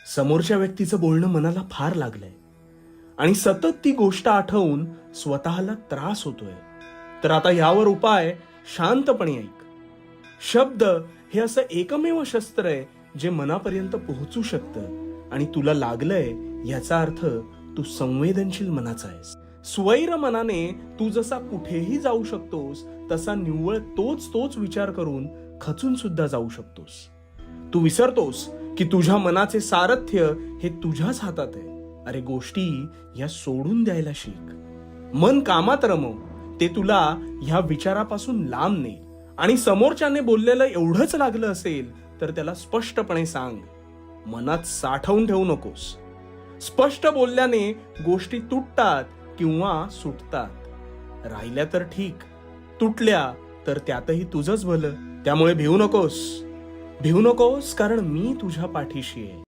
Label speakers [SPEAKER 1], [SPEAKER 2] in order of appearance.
[SPEAKER 1] समोरच्या व्यक्तीचं बोलणं मनाला फार लागलंय आणि सतत ती गोष्ट आठवून स्वतःला त्रास होतोय, तर आता यावर उपाय शांतपणे ऐक. शब्द हे असं एकमेव शस्त्र आहे जे मनापर्यंत पोहोचू शकतं आणि तुला लागलंय याचा अर्थ तू संवेदनशील मनाचा आहेस. स्वैर मनाने तू जसा कुठेही जाऊ शकतोस तसा निव्वळ तोच विचार करून खचून सुद्धा जाऊ शकतोस. तू विसरतोस की तुझ्या मनाचे सारथ्य हे तुझ्याच हातात आहे. अरे गोष्टी या सोडून द्यायला शिक. मन कामात रमव, ते तुला ह्या विचारापासून लांब नेईल. आणि समोरच्याने बोललेलं एवढंच लागलं असेल तर त्याला स्पष्टपणे सांग. मनात साठवून ठेवू नकोस. स्पष्ट बोलल्याने गोष्टी तुटतात किंवा सुटतात. राहिल्या तर ठीक, तुटल्या तर त्यातही तुझंच भलं. त्यामुळे भिवू नकोस, कारण मी तुझ्या पाठीशी आहे.